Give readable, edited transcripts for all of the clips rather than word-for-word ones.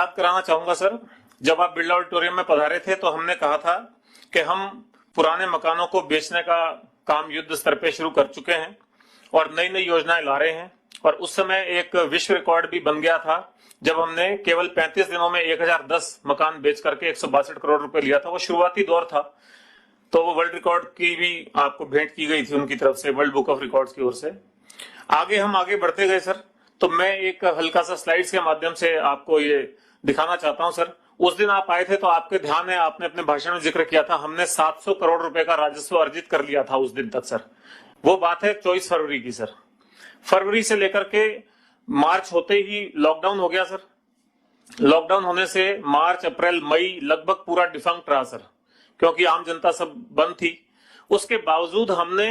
याद कराना चाहूंगा सर, जब आप बिरला ऑडिटोरियम में पधारे थे तो हमने कहा था कि हम पुराने मकानों को बेचने का काम युद्ध स्तर पे शुरू कर चुके हैं और नई नई योजनाएं ला रहे हैं। और उस समय एक विश्व रिकॉर्ड भी बन गया था जब हमने केवल 35 दिनों में 1010 मकान बेच करके 162 करोड़ रुपए लिया था। वो शुरुआती दौर था, तो वो वर्ल्ड रिकॉर्ड की भी आपको भेंट की गई थी उनकी तरफ से, वर्ल्ड बुक ऑफ रिकॉर्ड्स की ओर से। हम आगे बढ़ते गए सर, तो मैं एक हल्का सा स्लाइड्स के माध्यम से आपको ये दिखाना चाहता हूं सर। उस दिन आप आए थे तो आपके ध्यान है, आपने अपने भाषण में जिक्र किया था, हमने 700 करोड़ रुपए का राजस्व अर्जित कर लिया था उस दिन तक सर। वो बात है 24 फरवरी की सर। फरवरी से लेकर के मार्च होते ही लॉकडाउन हो गया सर। लॉकडाउन होने से मार्च, अप्रैल, मई लगभग पूरा डिफंक्ट रहा सर, क्योंकि आम जनता सब बंद थी। उसके बावजूद हमने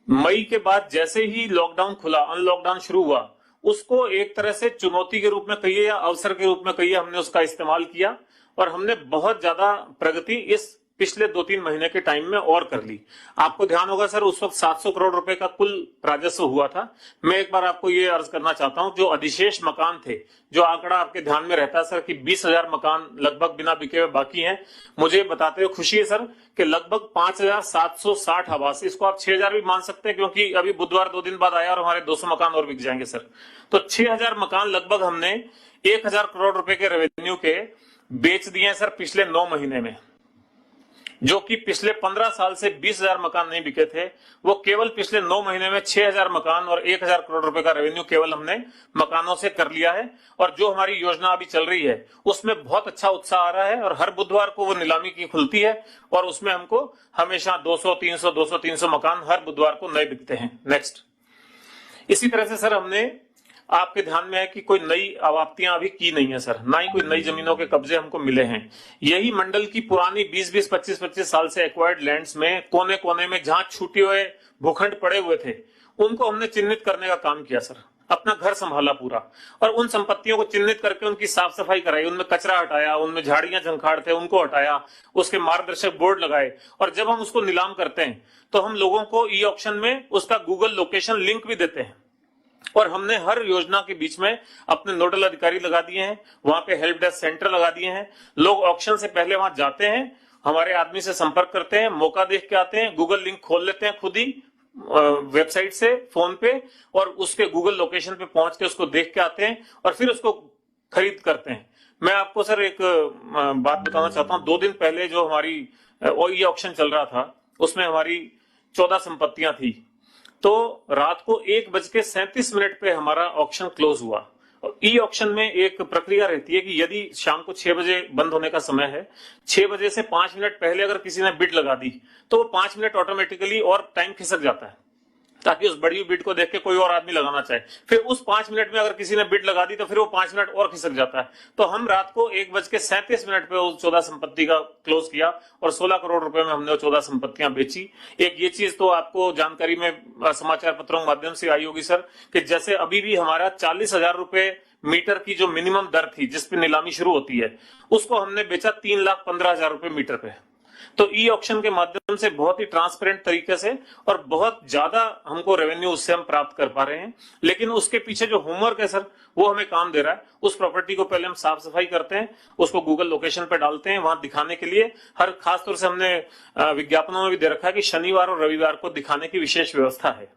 मई के बाद जैसे ही लॉकडाउन खुला, अनलॉकडाउन शुरू हुआ, उसको एक तरह से चुनौती के रूप में कहिए या अवसर के रूप में कहिए, हमने उसका इस्तेमाल किया और हमने बहुत ज्यादा प्रगति इस पिछले 2-3 महीने के टाइम में और कर ली। आपको ध्यान होगा सर, उस वक्त 700 करोड़ रुपए का कुल राजस्व हुआ था। मैं एक बार आपको ये अर्ज करना चाहता हूं, जो अधिशेष मकान थे, जो आंकड़ा आपके ध्यान में रहता है सर कि 20,000 मकान लगभग बिना बिके हुए बाकी हैं, मुझे बताते हुए खुशी है सर कि लगभग 5,760 आवास, इसको आप 6,000 भी मान सकते हैं क्योंकि अभी बुधवार 2 दिन बाद आया और हमारे 200 मकान और बिक जाएंगे सर। तो 6,000 मकान लगभग हमने 1,000 करोड़ रुपए के रेवेन्यू के बेच दिए हैं सर पिछले 9 महीने में, जो कि पिछले 15 साल से 20,000 मकान नहीं बिके थे। वो केवल पिछले 9 महीने में 6,000 मकान और 1,000 करोड़ रुपए का रेवेन्यू केवल हमने मकानों से कर लिया है। और जो हमारी योजना अभी चल रही है उसमें बहुत अच्छा उत्साह आ रहा है और हर बुधवार को वो नीलामी की खुलती है और उसमें हमको हमेशा 200-300 मकान हर बुधवार को नए बिकते हैं। नेक्स्ट, इसी तरह से सर हमने, आपके ध्यान में है कि कोई नई आवाप्तियां अभी की नहीं है सर, ना ही कोई नई जमीनों के कब्जे हमको मिले हैं। यही मंडल की पुरानी 20-20, 25-25 साल से एक्वायर्ड लैंड्स में कोने कोने में जहां छूटे हुए भूखंड पड़े हुए थे, उनको हमने चिन्हित करने का काम किया सर। अपना घर संभाला पूरा और उन संपत्तियों को चिन्हित करके उनकी साफ सफाई कराई, उनमें कचरा हटाया, उनमें झाड़ियां झंखाड़ थे उनको हटाया, उसके मार्गदर्शक बोर्ड लगाए। और जब हम उसको नीलाम करते हैं तो हम लोगों को ई ऑक्शन में उसका गूगल लोकेशन लिंक भी देते हैं। और हमने हर योजना के बीच में अपने नोडल अधिकारी लगा दिए हैं, वहां पे हेल्प डेस्क सेंटर लगा दिए हैं। लोग ऑक्शन से पहले वहां जाते हैं, हमारे आदमी से संपर्क करते हैं, मौका देख के आते हैं, गूगल लिंक खोल लेते हैं खुद ही वेबसाइट से, फोन पे, और उसके गूगल लोकेशन पे पहुंच के उसको देख के आते हैं और फिर उसको खरीद करते हैं। मैं आपको सर एक बात बताना चाहता हूं, 2 दिन पहले जो हमारी ई ऑक्शन चल रहा था उसमें हमारी 14 संपत्तियां थी। तो रात को 1:37 पे हमारा ऑक्शन क्लोज हुआ। ई ऑक्शन में एक प्रक्रिया रहती है कि यदि शाम को 6 बजे बंद होने का समय है, 6 बजे से 5 मिनट पहले अगर किसी ने बिड लगा दी तो वो 5 मिनट ऑटोमेटिकली और टाइम खिसक जाता है, ताकि उस बड़ी बिड को देख के कोई और आदमी लगाना चाहे। फिर उस 5 मिनट में अगर किसी ने बिड लगा दी तो फिर वो 5 मिनट और खिसक जाता है। तो हम रात को 1:37 पे उस 14 संपत्ति का क्लोज किया और 16 करोड़ रुपए में हमने वो 14 संपत्तियां बेची। एक ये चीज तो आपको जानकारी में समाचार पत्रों के माध्यम से आई होगी सर, कि जैसे अभी भी हमारा 40,000 रुपए मीटर की जो मिनिमम दर थी जिस पे नीलामी शुरू होती है, उसको हमने बेचा 3,15,000 रुपए मीटर पे। तो ई ऑक्शन के माध्यम से बहुत ही ट्रांसपेरेंट तरीके से और बहुत ज्यादा हमको रेवेन्यू उससे हम प्राप्त कर पा रहे हैं। लेकिन उसके पीछे जो होमवर्क है सर, वो हमें काम दे रहा है। उस प्रॉपर्टी को पहले हम साफ सफाई करते हैं, उसको गूगल लोकेशन पे डालते हैं, वहां दिखाने के लिए हर खास तौर से हमने विज्ञापनों में भी दे रखा है कि शनिवार और रविवार को दिखाने की विशेष व्यवस्था है।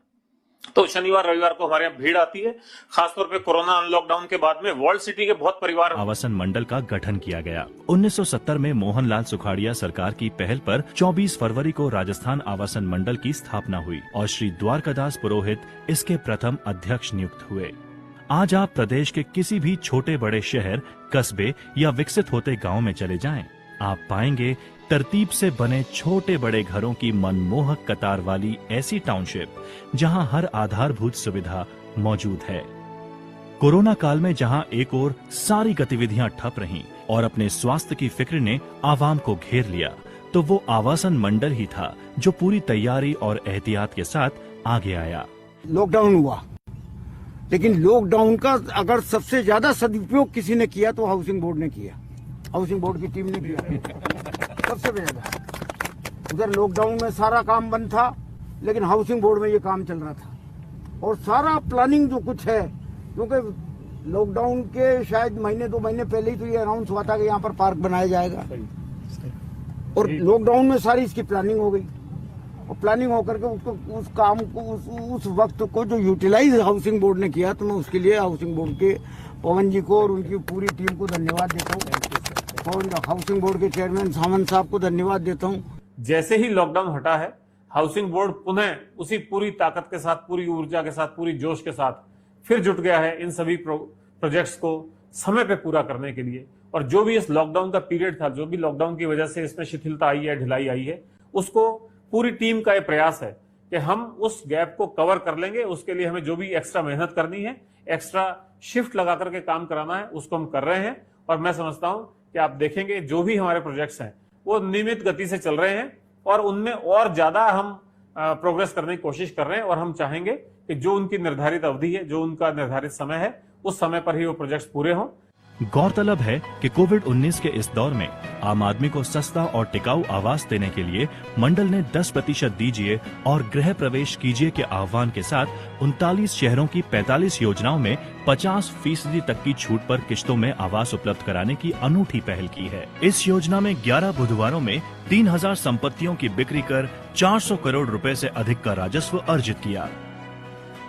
तो शनिवार रविवार को हमारे यहाँ भीड़ आती है, खासतौर पे कोरोना अनलॉकडाउन के बाद में वर्ल्ड सिटी के बहुत परिवार। आवासन मंडल का गठन किया गया। 1970 में मोहनलाल सुखाड़िया सरकार की पहल पर 24 फरवरी को राजस्थान आवासन मंडल की स्थापना हुई और श्री द्वारकादास पुरोहित इसके प्रथम अध्यक्ष नियुक्त हुए। आज आप प्रदेश के किसी भी छोटे बड़े शहर, कस्बे या विकसित होते गाँव में चले जाएं, आप पाएंगे तरतीब से बने छोटे बड़े घरों की मनमोहक कतार वाली ऐसी टाउनशिप जहां हर आधारभूत सुविधा मौजूद है। कोरोना काल में जहां एक ओर सारी गतिविधियां ठप रहीं और अपने स्वास्थ्य की फिक्र ने आवाम को घेर लिया, तो वो आवासन मंडल ही था जो पूरी तैयारी और एहतियात के साथ आगे आया। लॉकडाउन हुआ, लेकिन लॉकडाउन का अगर सबसे ज्यादा सदुपयोग किसी ने किया तो हाउसिंग बोर्ड ने किया, हाउसिंग बोर्ड की टीम ने किया सबसे ज्यादा। उधर लॉकडाउन में सारा काम बंद था, लेकिन हाउसिंग बोर्ड में ये काम चल रहा था। और सारा प्लानिंग जो कुछ है, क्योंकि लॉकडाउन के शायद महीने 2 महीने पहले ही तो ये अनाउंस हुआ था कि यहाँ पर पार्क बनाया जाएगा, और लॉकडाउन में सारी इसकी प्लानिंग हो गई, और प्लानिंग होकर के उसको उस काम को उस वक्त को जो यूटिलाइज हाउसिंग बोर्ड ने किया, तो मैं उसके लिए हाउसिंग बोर्ड के पवन जी को और उनकी पूरी टीम को धन्यवाद देता हूँ, और हाउसिंग बोर्ड के चेयरमैन सामंत साहब को धन्यवाद देता हूँ। जैसे ही लॉकडाउन हटा है, हाउसिंग बोर्ड पुनः उसी पूरी ताकत के साथ, पूरी ऊर्जा के साथ, पूरी जोश के साथ फिर जुट गया है इन सभी प्रोजेक्ट्स को समय पे पूरा करने के लिए। और जो भी इस लॉकडाउन का पीरियड था, जो भी लॉकडाउन की वजह से इसमें शिथिलता आई है, ढिलाई आई है, उसको पूरी टीम का ये प्रयास है कि हम उस गैप को कवर कर लेंगे। उसके लिए हमें जो भी एक्स्ट्रा मेहनत करनी है, एक्स्ट्रा शिफ्ट लगा करके काम कराना है, उसको हम कर रहे हैं। और मैं समझता हूं कि आप देखेंगे जो भी हमारे प्रोजेक्ट्स हैं वो नियमित गति से चल रहे हैं, और उनमें और ज्यादा हम प्रोग्रेस करने की कोशिश कर रहे हैं। और हम चाहेंगे कि जो उनकी निर्धारित अवधि है, जो उनका निर्धारित समय है, उस समय पर ही वो प्रोजेक्ट्स पूरे हों। गौरतलब है कि कोविड-19 के इस दौर में आम आदमी को सस्ता और टिकाऊ आवास देने के लिए मंडल ने 10% दीजिए और गृह प्रवेश कीजिए के आह्वान के साथ 39 शहरों की 45 योजनाओं में 50% तक की छूट पर किश्तों में आवास उपलब्ध कराने की अनूठी पहल की है। इस योजना में 11 बुधवारों में 3000 संपत्तियों की बिक्री कर 400 करोड़ रुपए से अधिक का राजस्व अर्जित किया।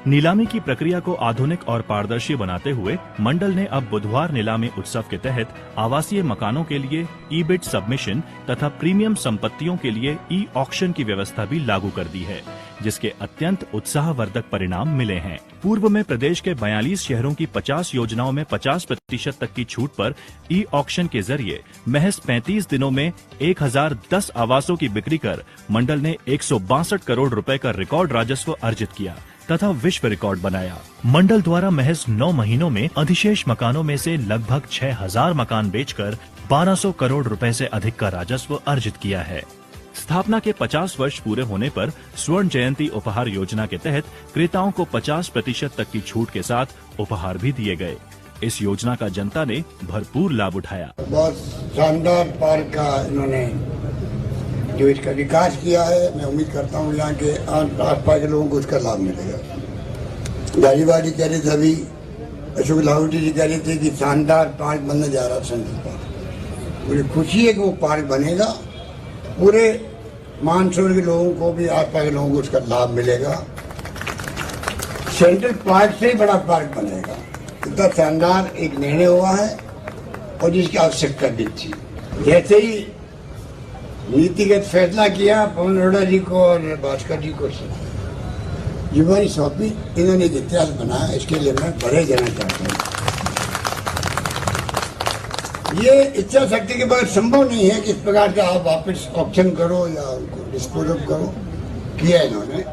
नीलामी की प्रक्रिया को आधुनिक और पारदर्शी बनाते हुए मंडल ने अब बुधवार नीलामी उत्सव के तहत आवासीय मकानों के लिए ई-बिड सबमिशन तथा प्रीमियम संपत्तियों के लिए ई ऑक्शन की व्यवस्था भी लागू कर दी है, जिसके अत्यंत उत्साहवर्धक परिणाम मिले हैं। पूर्व में प्रदेश के 42 शहरों की 50 योजनाओं में 50% तक की छूट पर ई ऑक्शन के जरिए महज 35 दिनों में 1010 आवासों की बिक्री कर मंडल ने 162 करोड़ रुपए का रिकॉर्ड राजस्व अर्जित किया तथा विश्व रिकॉर्ड बनाया। मंडल द्वारा महज 9 महीनों में अधिशेष मकानों में से लगभग 6000 मकान बेचकर 1200 करोड़ रुपए से अधिक का राजस्व अर्जित किया है। स्थापना के 50 वर्ष पूरे होने पर स्वर्ण जयंती उपहार योजना के तहत क्रेताओं को 50% तक की छूट के साथ उपहार भी दिए गए। इस योजना का जनता ने भरपूर लाभ उठाया। बहुत शानदार पार्क का इन्होंने जो इसका विकास किया है, मैं उम्मीद करता हूँ यहाँ के आसपास के लोगों को उसका लाभ मिलेगा। गाजीवाड़ी कह रहे थे, अभी अशोक लाहौटी जी कह रहे थे कि शानदार पार्क बनने जा रहा है सेंट्रल पार्क। मुझे खुशी है कि वो पार्क बनेगा, पूरे मानसून के लोगों को भी, आसपास के लोगों को उसका लाभ मिलेगा। सेंट्रल पार्क से ही बड़ा पार्क बनेगा, इतना शानदार एक निर्णय हुआ है और जिसकी आवश्यकता भी थी। जैसे ही नीतिगत फैसला किया पवन अरोड़ा जी को और भास्कर जी को जिम्मेदारी सौंपी, इन्होंने एक इतिहास बनाया, इसके लिए मैं बधाई देना चाहता हूँ। ये इच्छा शक्ति के बगैर संभव नहीं है कि इस प्रकार का आप वापस ऑप्शन करो या उनको डिस्पोज ऑफ करो, किया इन्होंने।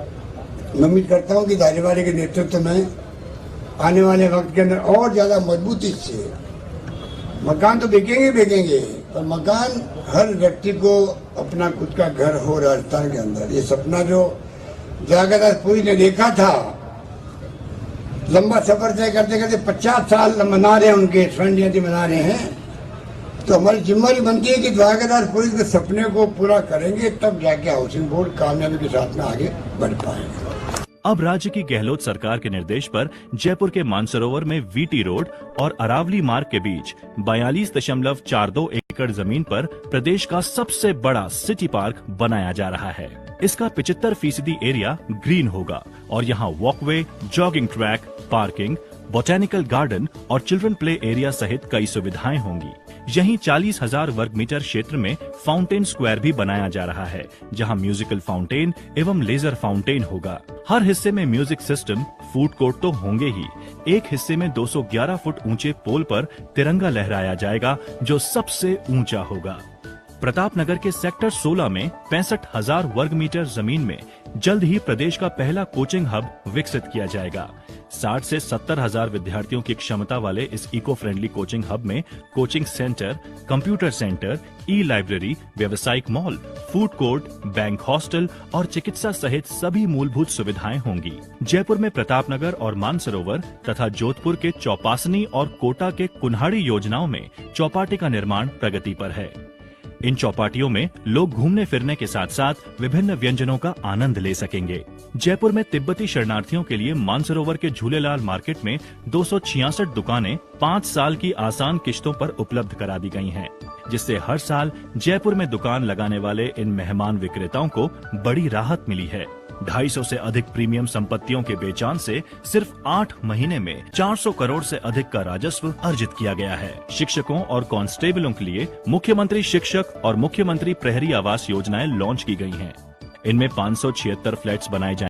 मैं उम्मीद करता हूँ कि गाजीवाड़ी के नेतृत्व में आने वाले वक्त के अंदर और ज्यादा मजबूती से मकान तो बिकेंगे, पर मकान हर व्यक्ति को अपना खुद का घर हो राजस्थान के अंदर। ये सपना जो जयाप्रदा ने देखा था, लंबा सफर तय करते करते 50 साल मना रहे हैं, उनके स्वर्ण जयंती मना रहे हैं, तो हमारी जिम्मेदारी बनती है कि जयाप्रदा के सपने को पूरा करेंगे, तब जाके हाउसिंग बोर्ड कामयाबी के साथ में आगे बढ़ पाएंगे। अब राज्य की गहलोत सरकार के निर्देश पर जयपुर के मानसरोवर में वीटी रोड और अरावली मार्ग के बीच 42.42 एकड़ जमीन पर प्रदेश का सबसे बड़ा सिटी पार्क बनाया जा रहा है। इसका 75% एरिया ग्रीन होगा और यहाँ walkway, jogging track, parking, botanical garden और चिल्ड्रन प्ले एरिया सहित कई सुविधाएं होंगी। यहीं 40,000 वर्ग मीटर क्षेत्र में फाउंटेन स्क्वायर भी बनाया जा रहा है, जहां म्यूजिकल फाउंटेन एवं लेजर फाउंटेन होगा। हर हिस्से में म्यूजिक सिस्टम, फूड कोर्ट तो होंगे ही। एक हिस्से में 211 फुट ऊंचे पोल पर तिरंगा लहराया जाएगा, जो सबसे ऊंचा होगा। प्रतापनगर के सेक्टर 16 में 65,000 वर्ग मीटर जमीन में जल्द ही प्रदेश का पहला कोचिंग हब विकसित किया जाएगा। 60 से 70,000 विद्यार्थियों की क्षमता वाले इस इको फ्रेंडली कोचिंग हब में coaching centre, computer centre, E library, व्यावसायिक mall, food court, bank hostel और चिकित्सा सहित सभी मूलभूत सुविधाएं होंगी। जयपुर में प्रतापनगर और मानसरोवर तथा जोधपुर के चौपासनी और कोटा के कुन्हाड़ी योजनाओं में चौपाटी का निर्माण प्रगति पर है। इन चौपाटियों में लोग घूमने फिरने के साथ साथ विभिन्न व्यंजनों का आनंद ले सकेंगे। जयपुर में तिब्बती शरणार्थियों के लिए मानसरोवर के झूलेलाल मार्केट में 266 दुकानें 5 साल की आसान किश्तों पर उपलब्ध करा दी गई हैं, जिससे हर साल जयपुर में दुकान लगाने वाले इन मेहमान विक्रेताओं को बड़ी राहत मिली है। 250 से अधिक प्रीमियम संपत्तियों के बेचान से सिर्फ 8 महीने में 400 करोड़ से अधिक का राजस्व अर्जित किया गया है। शिक्षकों और कांस्टेबलों के लिए मुख्यमंत्री शिक्षक और मुख्यमंत्री प्रहरी आवास योजनाएं लॉन्च की गई हैं। इनमें 576 फ्लैट्स बनाए जाएंगे।